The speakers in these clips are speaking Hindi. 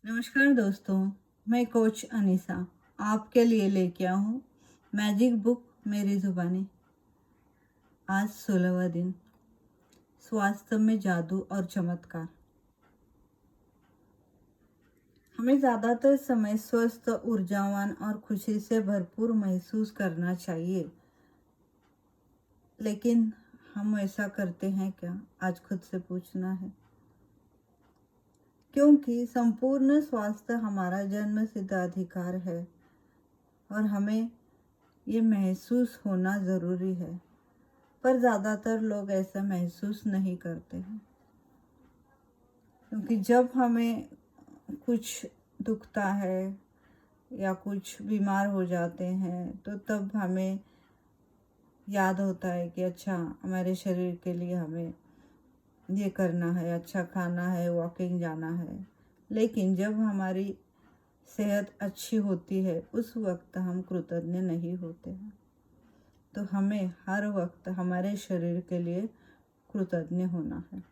नमस्कार दोस्तों, मैं कोच अनीसा आपके लिए लेके आया हूँ मैजिक बुक मेरी जुबानी। आज 16वां दिन, स्वास्थ्य में जादू और चमत्कार। हमें ज़्यादातर समय स्वस्थ, ऊर्जावान और खुशी से भरपूर महसूस करना चाहिए, लेकिन हम ऐसा करते हैं क्या? आज खुद से पूछना है, क्योंकि संपूर्ण स्वास्थ्य हमारा जन्म सिद्ध अधिकार है और हमें ये महसूस होना ज़रूरी है। पर ज़्यादातर लोग ऐसा महसूस नहीं करते हैं, क्योंकि जब हमें कुछ दुखता है या कुछ बीमार हो जाते हैं तो तब हमें याद होता है कि अच्छा, हमारे शरीर के लिए हमें ये करना है, अच्छा खाना है, वॉकिंग जाना है। लेकिन जब हमारी सेहत अच्छी होती है उस वक्त हम कृतज्ञ नहीं होते हैं। तो हमें हर वक्त हमारे शरीर के लिए कृतज्ञ होना है।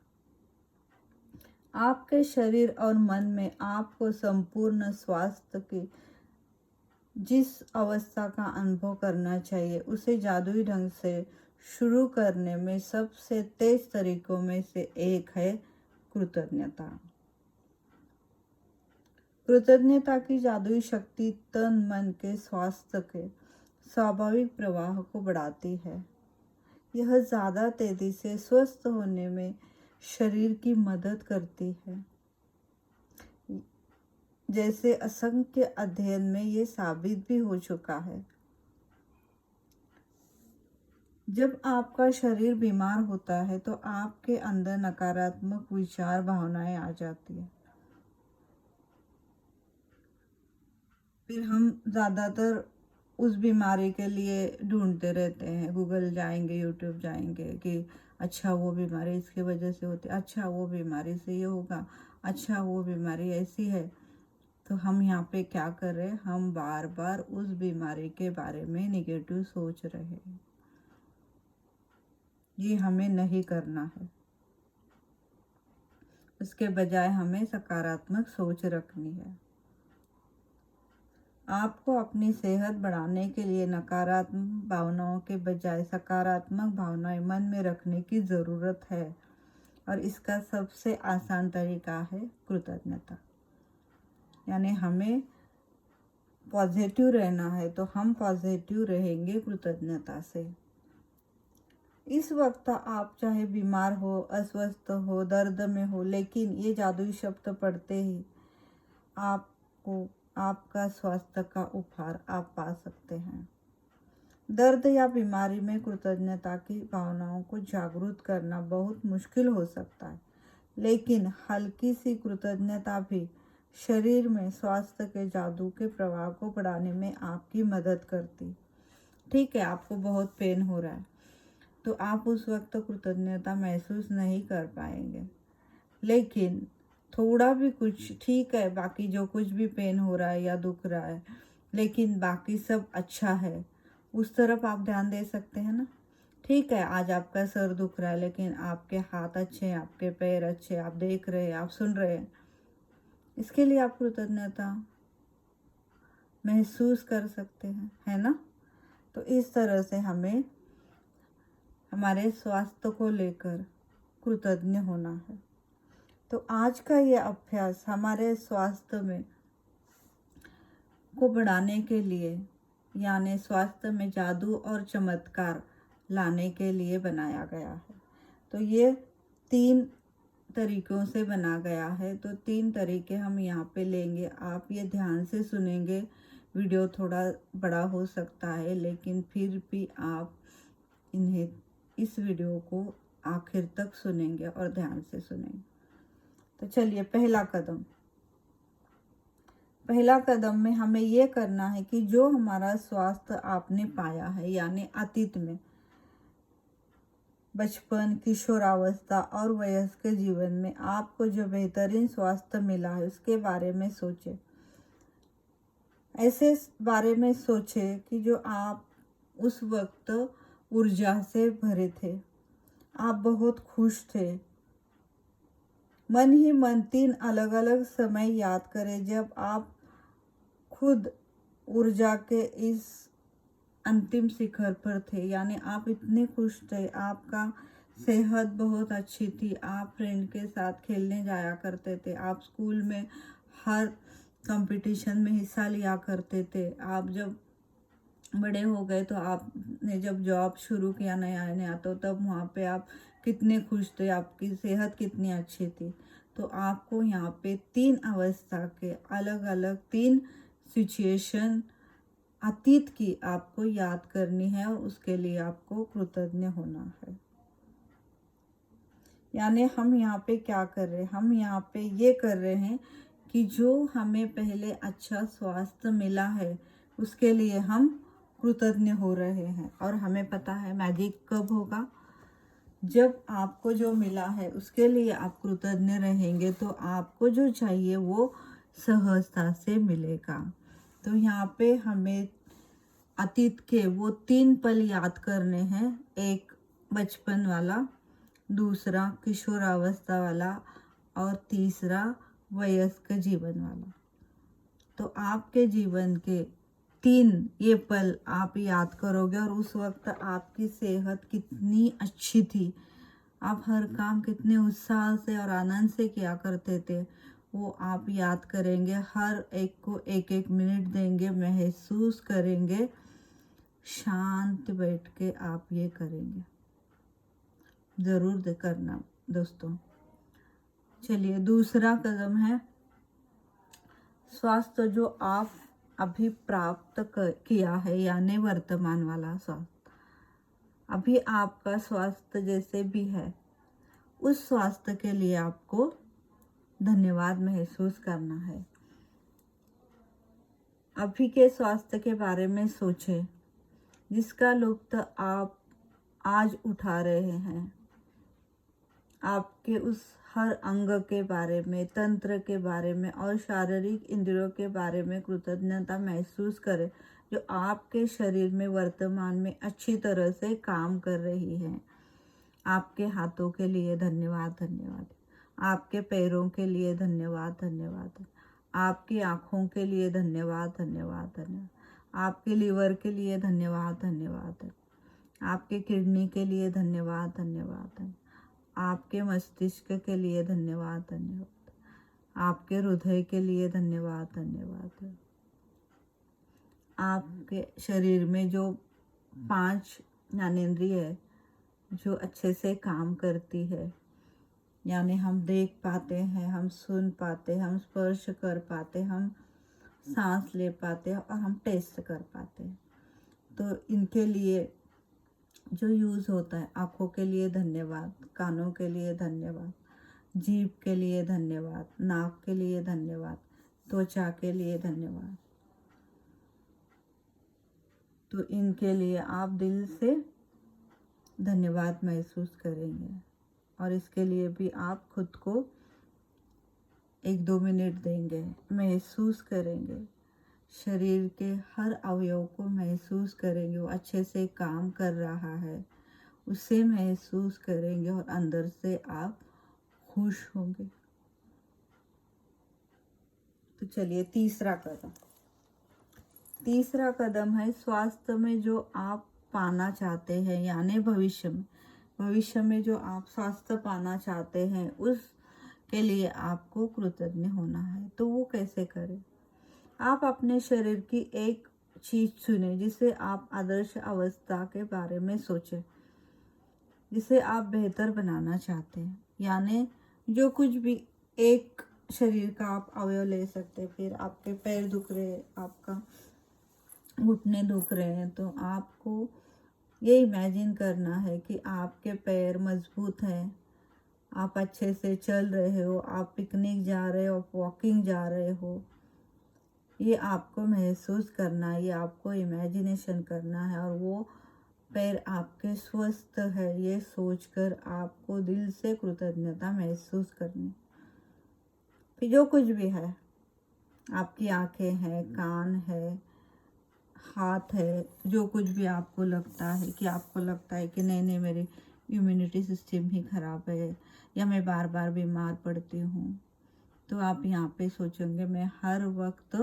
आपके शरीर और मन में आपको संपूर्ण स्वास्थ्य की जिस अवस्था का अनुभव करना चाहिए उसे जादुई ढंग से शुरू करने में सबसे तेज तरीकों में से एक है कृतज्ञता। कृतज्ञता की जादुई शक्ति तन मन के स्वास्थ्य के स्वाभाविक प्रवाह को बढ़ाती है। यह ज़्यादा तेजी से स्वस्थ होने में शरीर की मदद करती है। जैसे असंख्य अध्ययन में ये साबित भी हो चुका है। जब आपका शरीर बीमार होता है तो आपके अंदर नकारात्मक विचार, भावनाएं आ जाती है। फिर हम ज़्यादातर उस बीमारी के लिए ढूंढते रहते हैं, गूगल जाएंगे, यूट्यूब जाएंगे कि अच्छा वो बीमारी इसकी वजह से होती है, अच्छा वो बीमारी से ये होगा, अच्छा वो बीमारी ऐसी है। तो हम यहाँ पे क्या कर रहे हैं? हम बार बार उस बीमारी के बारे में निगेटिव सोच रहे हैं। ये हमें नहीं करना है। उसके बजाय हमें सकारात्मक सोच रखनी है। आपको अपनी सेहत बढ़ाने के लिए नकारात्मक भावनाओं के बजाय सकारात्मक भावनाएं मन में रखने की ज़रूरत है, और इसका सबसे आसान तरीका है कृतज्ञता। यानी हमें पॉजिटिव रहना है तो हम पॉजिटिव रहेंगे कृतज्ञता से। इस वक्त आप चाहे बीमार हो, अस्वस्थ हो, दर्द में हो, लेकिन ये जादुई शब्द पढ़ते ही आपको आपका स्वास्थ्य का उपहार आप पा सकते हैं। दर्द या बीमारी में कृतज्ञता की भावनाओं को जागरूक करना बहुत मुश्किल हो सकता है, लेकिन हल्की सी कृतज्ञता भी शरीर में स्वास्थ्य के जादू के प्रवाह को बढ़ाने में आपकी मदद करती। ठीक है, आपको बहुत पेन हो रहा है तो आप उस वक्त कृतज्ञता महसूस नहीं कर पाएंगे, लेकिन थोड़ा भी कुछ ठीक है, बाकी जो कुछ भी पेन हो रहा है या दुख रहा है, लेकिन बाकी सब अच्छा है, उस तरफ आप ध्यान दे सकते हैं ना। ठीक है, आज आपका सर दुख रहा है लेकिन आपके हाथ अच्छे हैं, आपके पैर अच्छे, आप देख रहे हैं, आप सुन रहे हैं, इसके लिए आप कृतज्ञता महसूस कर सकते हैं, है ना। तो इस तरह से हमें हमारे स्वास्थ्य को लेकर कृतज्ञ होना है। तो आज का ये अभ्यास हमारे स्वास्थ्य में को बढ़ाने के लिए, यानी स्वास्थ्य में जादू और चमत्कार लाने के लिए बनाया गया है। तो ये 3 तरीकों से बना गया है। तो 3 तरीके हम यहाँ पे लेंगे, आप ये ध्यान से सुनेंगे। वीडियो थोड़ा बड़ा हो सकता है, लेकिन फिर भी आप इस वीडियो को आखिर तक सुनेंगे और ध्यान से सुनेंगे। तो चलिए, पहला कदम में हमें ये करना है कि जो हमारा स्वास्थ्य आपने पाया है, यानी अतीत में, बचपन, किशोरावस्था और वयस्क जीवन में आपको जो बेहतरीन स्वास्थ्य मिला है उसके बारे में सोचें। ऐसे बारे में सोचें कि जो आप उस वक्त ऊर्जा से भरे थे, आप बहुत खुश थे, मन ही मन 3 अलग अलग समय याद करें जब आप खुद ऊर्जा के इस अंतिम शिखर पर थे, यानी आप इतने खुश थे, आपका सेहत बहुत अच्छी थी, आप फ्रेंड के साथ खेलने जाया करते थे, आप स्कूल में हर कंपटीशन में हिस्सा लिया करते थे। आप जब बड़े हो गए तो आपने जब जॉब शुरू किया नया नया, तो तब वहाँ पे आप कितने खुश थे, आपकी सेहत कितनी अच्छी थी। तो आपको यहाँ पे 3 अवस्था के अलग अलग 3 सिचुएशन अतीत की आपको याद करनी है और उसके लिए आपको कृतज्ञ होना है। यानी हम यहाँ पे क्या कर रहे हैं, हम यहाँ पे ये कर रहे हैं कि जो हमें पहले अच्छा स्वास्थ्य मिला है उसके लिए हम कृतज्ञ हो रहे हैं। और हमें पता है मैजिक कब होगा, जब आपको जो मिला है उसके लिए आप कृतज्ञ रहेंगे तो आपको जो चाहिए वो सहजता से मिलेगा। तो यहाँ पे हमें अतीत के वो 3 पल याद करने हैं, एक बचपन वाला, दूसरा किशोरावस्था वाला और तीसरा वयस्क जीवन वाला। तो आपके जीवन के 3 ये पल आप याद करोगे और उस वक्त आपकी सेहत कितनी अच्छी थी, आप हर काम कितने उत्साह से और आनंद से किया करते थे, वो आप याद करेंगे। हर एक को एक एक मिनट देंगे, महसूस करेंगे, शांत बैठ के आप ये करेंगे, ज़रूर करना दोस्तों। चलिए, दूसरा कदम है स्वास्थ्य जो आप अभी प्राप्त किया है, यानी वर्तमान वाला स्वास्थ्य। अभी आपका स्वास्थ्य जैसे भी है, उस स्वास्थ्य के लिए आपको धन्यवाद महसूस करना है। अभी के स्वास्थ्य के बारे में सोचें, जिसका लुत्फ आप आज उठा रहे हैं। आपके उस हर अंग के बारे में, तंत्र के बारे में और शारीरिक इंद्रियों के बारे में कृतज्ञता महसूस करें, जो आपके शरीर में वर्तमान में अच्छी तरह से काम कर रही है। आपके हाथों के लिए धन्यवाद धन्यवाद, आपके पैरों के लिए धन्यवाद धन्यवाद, आपकी आँखों के लिए धन्यवाद धन्यवाद धन्यवाद, आपके लीवर के लिए धन्यवाद धन्यवाद, आपके किडनी के लिए धन्यवाद धन्यवाद, आपके मस्तिष्क के लिए धन्यवाद धन्यवाद, आपके हृदय के लिए धन्यवाद धन्यवाद, आपके शरीर में जो 5 ज्ञानेंद्रिय है जो अच्छे से काम करती है, यानी हम देख पाते हैं, हम सुन पाते हैं, हम स्पर्श कर पाते, हम सांस ले पाते हैं और हम टेस्ट कर पाते हैं। तो इनके लिए जो यूज़ होता है, आँखों के लिए धन्यवाद, कानों के लिए धन्यवाद, जीभ के लिए धन्यवाद, नाक के लिए धन्यवाद, त्वचा के लिए धन्यवाद। तो इनके लिए आप दिल से धन्यवाद महसूस करेंगे और इसके लिए भी आप खुद को 1-2 मिनट देंगे, महसूस करेंगे, शरीर के हर अवयव को महसूस करेंगे, वो अच्छे से काम कर रहा है उसे महसूस करेंगे और अंदर से आप खुश होंगे। तो चलिए, तीसरा कदम है स्वास्थ्य में जो आप पाना चाहते हैं, यानी भविष्य में जो आप स्वास्थ्य पाना चाहते हैं उसके लिए आपको कृतज्ञ होना है। तो वो कैसे करें? आप अपने शरीर की एक चीज चुनें जिसे आप आदर्श अवस्था के बारे में सोचें, जिसे आप बेहतर बनाना चाहते हैं। यानी जो कुछ भी एक शरीर का आप अवयव ले सकते हैं। फिर आपके पैर दुख रहे हैं, आपका घुटने दुख रहे हैं, तो आपको ये इमेजिन करना है कि आपके पैर मजबूत हैं, आप अच्छे से चल रहे हो, आप पिकनिक जा रहे हो, वॉकिंग जा रहे हो। ये आपको महसूस करना है, ये आपको इमेजिनेशन करना है और वो पैर आपके स्वस्थ है, ये सोचकर आपको दिल से कृतज्ञता महसूस करनी। फिर जो कुछ भी है, आपकी आंखें हैं, कान है, हाथ है, जो कुछ भी आपको लगता है कि नहीं मेरी इम्यूनिटी सिस्टम ही ख़राब है, या मैं बार बार बीमार पड़ती हूँ, तो आप यहाँ पे सोचेंगे मैं हर वक्त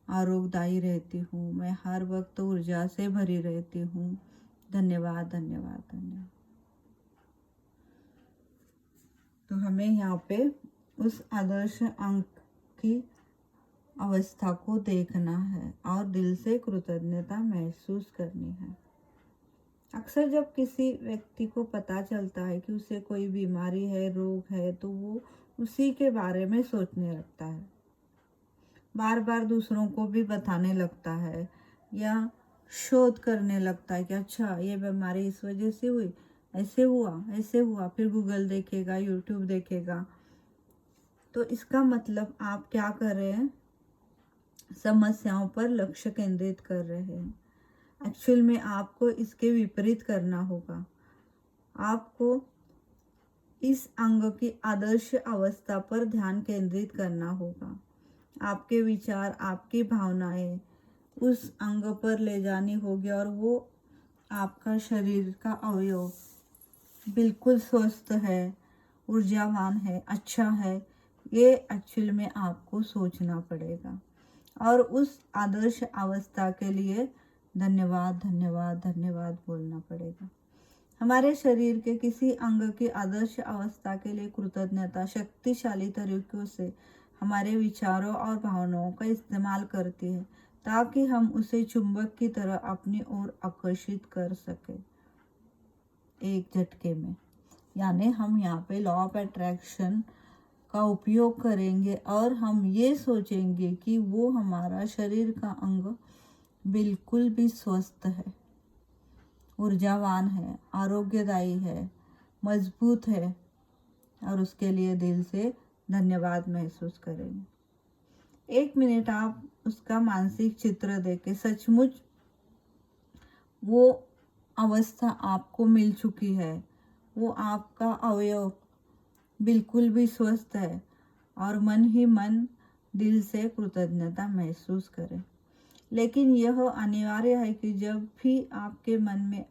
आरोग्यदायी रहती हूँ, मैं हर वक्त ऊर्जा से भरी रहती हूँ। धन्यवाद धन्यवाद धन्यवाद। तो हमें यहाँ पे उस आदर्श अंक की अवस्था को देखना है और दिल से कृतज्ञता महसूस करनी है। अक्सर जब किसी व्यक्ति को पता चलता है कि उसे कोई बीमारी है, रोग है, तो वो उसी के बारे में सोचने लगता है, बार बार दूसरों को भी बताने लगता है या शोध करने लगता है कि अच्छा ये बीमारी इस वजह से हुई, ऐसे हुआ, फिर गूगल देखेगा, यूट्यूब देखेगा। तो इसका मतलब आप क्या कर रहे हैं, समस्याओं पर लक्ष्य केंद्रित कर रहे हैं। एक्चुअल में आपको इसके विपरीत करना होगा। आपको इस अंग की आदर्श अवस्था पर ध्यान केंद्रित करना होगा। आपके विचार, आपकी भावनाएं उस अंग पर ले जानी होगी और वो आपका शरीर का अवयव बिल्कुल स्वस्थ है, ऊर्जावान है, अच्छा है, ये एक्चुअल में आपको सोचना पड़ेगा। और उस आदर्श अवस्था के लिए धन्यवाद धन्यवाद धन्यवाद बोलना पड़ेगा। हमारे शरीर के किसी अंग की आदर्श अवस्था के लिए कृतज्ञता शक्तिशाली तरीकों से हमारे विचारों और भावनाओं का इस्तेमाल करती है, ताकि हम उसे चुंबक की तरह अपनी ओर आकर्षित कर सके एक झटके में। यानी हम यहाँ पे लॉ ऑफ अट्रैक्शन का उपयोग करेंगे और हम ये सोचेंगे कि वो हमारा शरीर का अंग बिल्कुल भी स्वस्थ है, ऊर्जावान है, आरोग्यदायी है, मजबूत है, और उसके लिए दिल से धन्यवाद महसूस करेंगे। 1 मिनट आप उसका मानसिक चित्र देके सचमुच वो अवस्था आपको मिल चुकी है, वो आपका अवयव बिल्कुल भी स्वस्थ है, और मन ही मन दिल से कृतज्ञता महसूस करें। लेकिन यह अनिवार्य है कि जब भी आपके मन में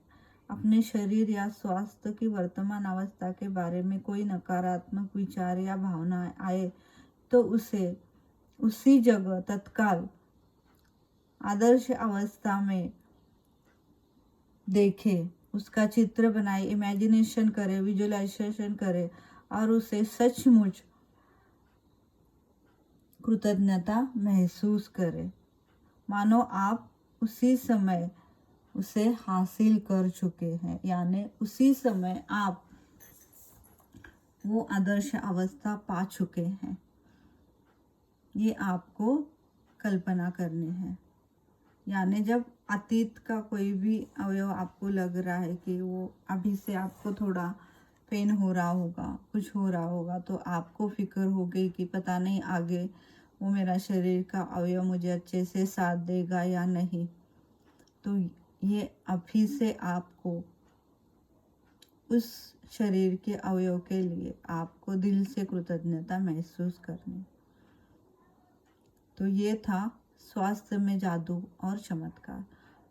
अपने शरीर या स्वास्थ्य की वर्तमान अवस्था के बारे में कोई नकारात्मक विचार या भावना आए, तो उसे उसी जगह तत्काल आदर्श अवस्था में देखे, उसका चित्र बनाए, इमेजिनेशन करे, विजुअलाइजेशन करे और उसे सचमुच कृतज्ञता महसूस करे, मानो आप उसी समय उसे हासिल कर चुके हैं। यानी उसी समय आप वो आदर्श अवस्था पा चुके हैं। ये आपको कल्पना करनी है। यानी जब अतीत का कोई भी अवयव आपको लग रहा है कि वो अभी से आपको थोड़ा पेन हो रहा होगा, कुछ हो रहा होगा, तो आपको फिक्र हो गई कि पता नहीं आगे वो मेरा शरीर का अवयव मुझे अच्छे से साथ देगा या नहीं। तो ये अभी से आपको उस शरीर के अवयव के लिए आपको दिल से कृतज्ञता महसूस करनी। तो ये था स्वास्थ्य में जादू और चमत्कार,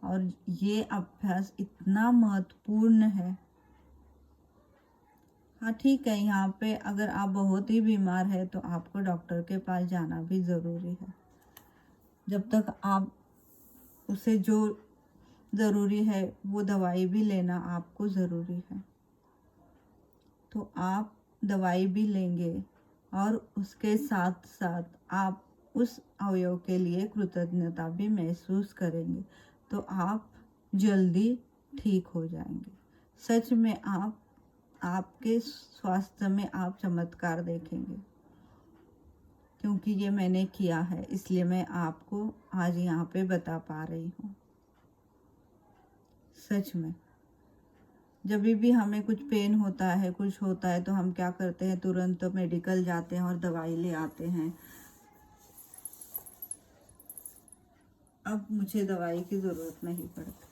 और ये अभ्यास इतना महत्वपूर्ण है। हाँ ठीक है, यहाँ पे अगर आप बहुत ही बीमार है तो आपको डॉक्टर के पास जाना भी ज़रूरी है। जब तक आप उसे जो ज़रूरी है वो दवाई भी लेना आपको ज़रूरी है, तो आप दवाई भी लेंगे और उसके साथ साथ आप उस अवयव के लिए कृतज्ञता भी महसूस करेंगे, तो आप जल्दी ठीक हो जाएंगे। सच में आप आपके स्वास्थ्य में आप चमत्कार देखेंगे, क्योंकि ये मैंने किया है, इसलिए मैं आपको आज यहाँ पे बता पा रही हूँ। सच में जब भी हमें कुछ पेन होता है, कुछ होता है, तो हम क्या करते हैं, तुरंत मेडिकल जाते हैं और दवाई ले आते हैं। अब मुझे दवाई की ज़रूरत नहीं पड़ती,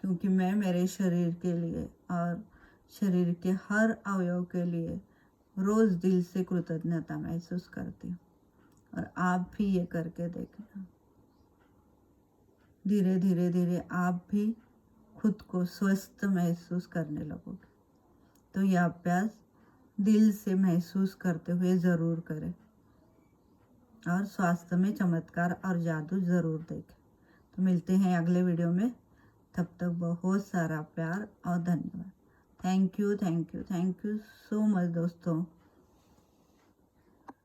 क्योंकि मैं मेरे शरीर के लिए और शरीर के हर अवयव के लिए रोज़ दिल से कृतज्ञता महसूस करती हूँ। और आप भी ये करके देखना। धीरे धीरे धीरे आप भी खुद को स्वस्थ महसूस करने लगोगे। तो यह अभ्यास दिल से महसूस करते हुए ज़रूर करें और स्वास्थ्य में चमत्कार और जादू ज़रूर देखें। तो मिलते हैं अगले वीडियो में, तब तक बहुत सारा प्यार और धन्यवाद। थैंक यू सो मच दोस्तों।